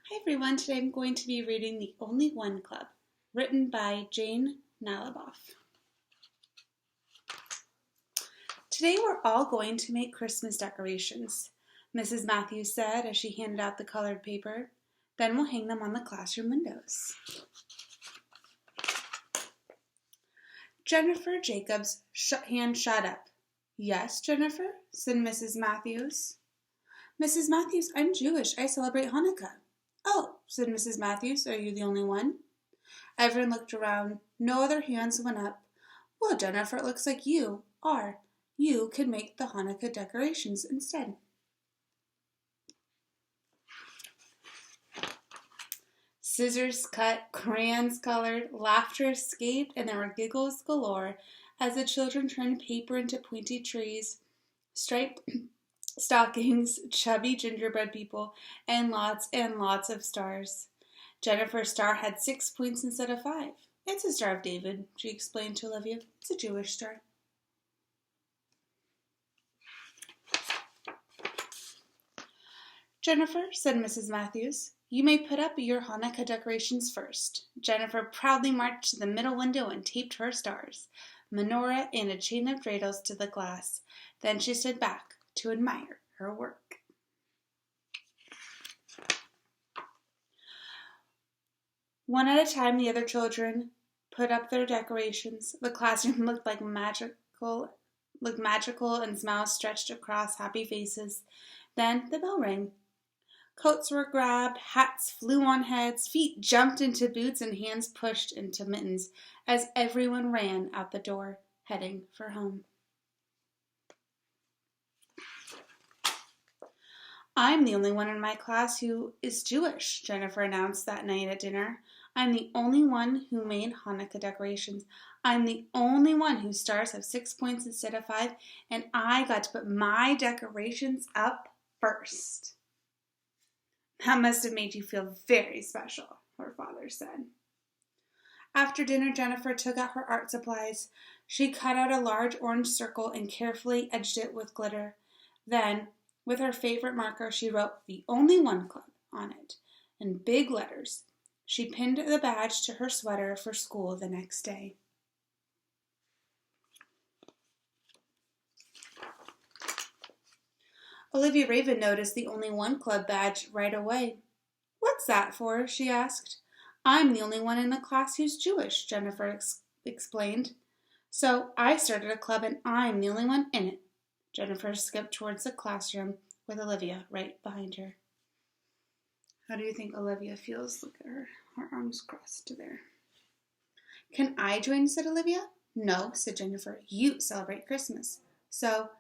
Hi everyone, today I'm going to be reading The Only One Club, written by Jane Naliboff. Today we're all going to make Christmas decorations, Mrs. Matthews said as she handed out the colored paper. Then we'll hang them on the classroom windows. Jennifer Jacobs' hand shot up. Yes, Jennifer, said Mrs. Matthews. Mrs. Matthews, I'm Jewish. I celebrate Hanukkah. Oh, said Mrs. Matthews, are you the only one? Everyone looked around. No other hands went up. Well, Jennifer, it looks like you are. You could make the Hanukkah decorations instead. Scissors cut, crayons colored, laughter escaped, and there were giggles galore as the children turned paper into pointy trees, striped stockings, chubby gingerbread people, and lots of stars. Jennifer's star had 6 points instead of 5. It's a Star of David, she explained to Olivia. It's a Jewish star. Jennifer, said Mrs. Matthews, you may put up your Hanukkah decorations first. Jennifer proudly marched to the middle window and taped her stars, menorah, and a chain of dreidels to the glass. Then she stood back to admire her work. One at a time, the other children put up their decorations. The classroom looked magical, and smiles stretched across happy faces. Then the bell rang. Coats were grabbed, hats flew on heads, feet jumped into boots, and hands pushed into mittens as everyone ran out the door, heading for home. I'm the only one in my class who is Jewish, Jennifer announced that night at dinner. I'm the only one who made Hanukkah decorations. I'm the only one whose stars have 6 points instead of 5, and I got to put my decorations up first. That must have made you feel very special, her father said. After dinner, Jennifer took out her art supplies. She cut out a large orange circle and carefully edged it with glitter. Then, with her favorite marker, she wrote The Only One Club on it in big letters. She pinned the badge to her sweater for school the next day. Olivia Raven noticed the Only One Club badge right away. What's that for? She asked. I'm the only one in the class who's Jewish, Jennifer explained. So I started a club and I'm the only one in it. Jennifer skipped towards the classroom with Olivia right behind her. How do you think Olivia feels? Look at her arms crossed there. Can I join? Said Olivia. No, said Jennifer. You celebrate Christmas. So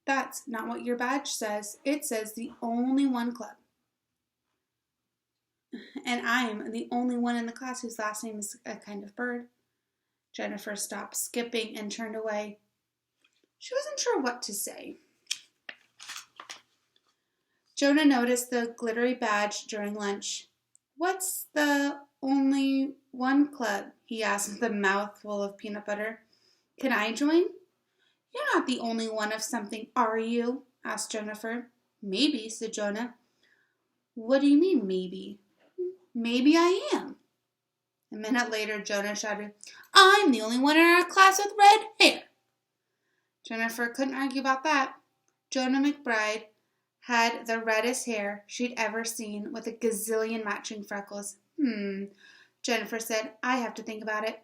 that's not what your badge says. It says the Only One Club. And I'm the only one in the class whose last name is a kind of bird. Jennifer stopped skipping and turned away. She wasn't sure what to say. Jonah noticed the glittery badge during lunch. What's the Only One Club? He asked with a mouthful of peanut butter. Can I join? You're not the only one of something, are you? Asked Jennifer. Maybe, said Jonah. What do you mean, maybe? Maybe I am. A minute later, Jonah shouted, I'm the only one in our class with red hair. Jennifer couldn't argue about that. Jonah McBride had the reddest hair she'd ever seen with a gazillion matching freckles. Jennifer said, I have to think about it.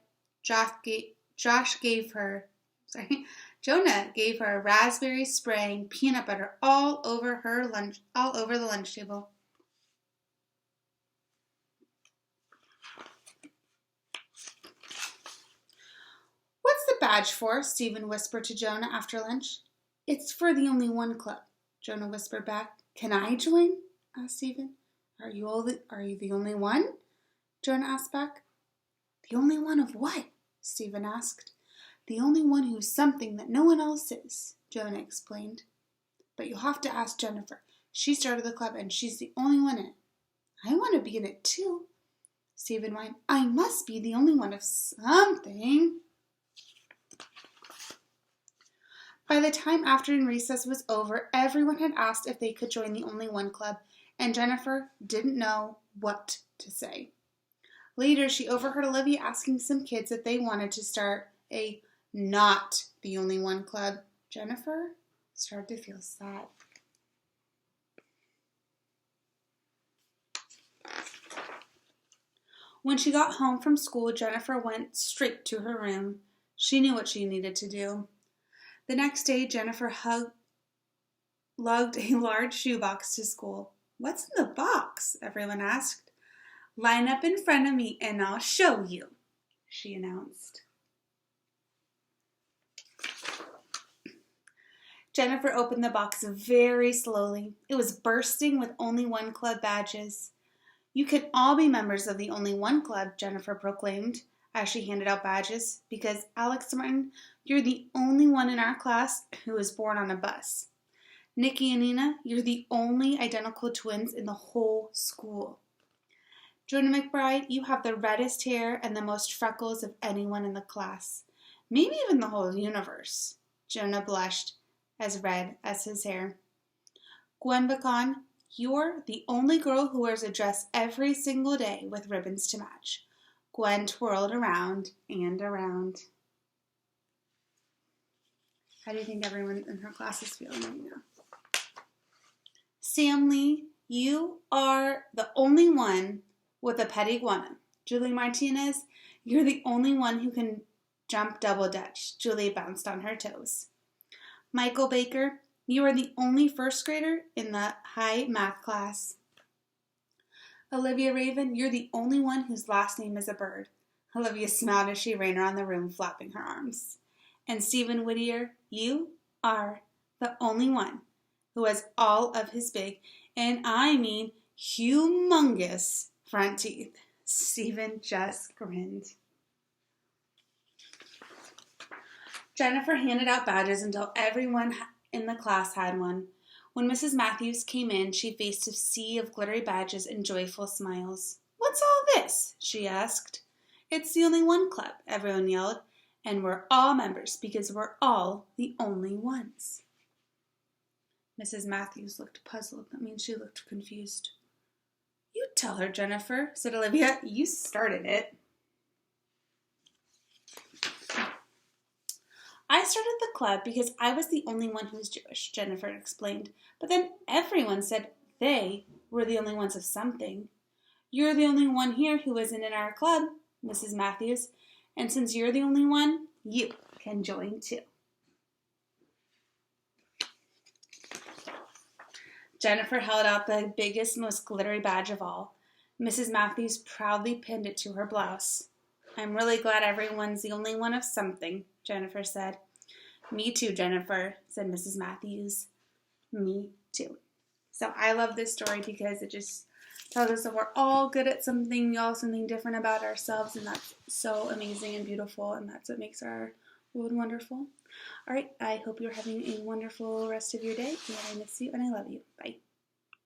Jonah gave her a raspberry spraying peanut butter all over the lunch table. What's the badge for? Stephen whispered to Jonah after lunch. It's for the Only One Club, Jonah whispered back. Can I join? Asked Stephen. Are you the only one? Jonah asked back. The only one of what? Stephen asked. The only one who's something that no one else is, Jonah explained. But you'll have to ask Jennifer. She started the club and she's the only one in it. I want to be in it too, Stephen whined. I must be the only one of something. By the time afternoon recess was over, everyone had asked if they could join the Only One Club, and Jennifer didn't know what to say. Later, she overheard Olivia asking some kids if they wanted to start a Not the Only One club. Jennifer started to feel sad. When she got home from school, Jennifer went straight to her room. She knew what she needed to do. The next day, Jennifer lugged a large shoebox to school. "What's in the box?" everyone asked. "Line up in front of me and I'll show you," she announced. Jennifer opened the box very slowly. It was bursting with Only One Club badges. "You can all be members of the Only One Club," Jennifer proclaimed as she handed out badges, "because, Alex Martin, you're the only one in our class who was born on a bus. Nikki and Nina, you're the only identical twins in the whole school. Jonah McBride, you have the reddest hair and the most freckles of anyone in the class. Maybe even the whole universe." Jonah blushed, as red as his hair. "Gwen Bacon, you're the only girl who wears a dress every single day with ribbons to match." Gwen twirled around and around. How do you think everyone in her class is feeling right now? "Sam Lee, you are the only one with a pet iguana." "Julie Martinez, you're the only one who can jump double dutch." Julie bounced on her toes. "Michael Baker, you are the only first grader in the high math class." "Olivia Raven, you're the only one whose last name is a bird." Olivia smiled as she ran around the room flapping her arms. "And Stephen Whittier, you are the only one who has all of his big, and I mean humongous, front teeth." Stephen just grinned. Jennifer handed out badges until everyone in the class had one. When Mrs. Matthews came in, she faced a sea of glittery badges and joyful smiles. "What's all this?" she asked. "It's the Only One Club," everyone yelled, "and we're all members because we're all the only ones." Mrs. Matthews looked puzzled. That means she looked confused. "You tell her, Jennifer," said Olivia. "You started it." "I started the club because I was the only one who was Jewish," Jennifer explained. "But then everyone said they were the only ones of something. You're the only one here who isn't in our club, Mrs. Matthews, and since you're the only one, you can join too." Jennifer held out the biggest, most glittery badge of all. Mrs. Matthews proudly pinned it to her blouse. "I'm really glad everyone's the only one of something," Jennifer said. "Me too, Jennifer," said Mrs. Matthews. "Me too." So I love this story because it just tells us that we're all good at something, we all have something different about ourselves, and that's so amazing and beautiful, and that's what makes our world wonderful. All right, I hope you're having a wonderful rest of your day, and I miss you, and I love you. Bye.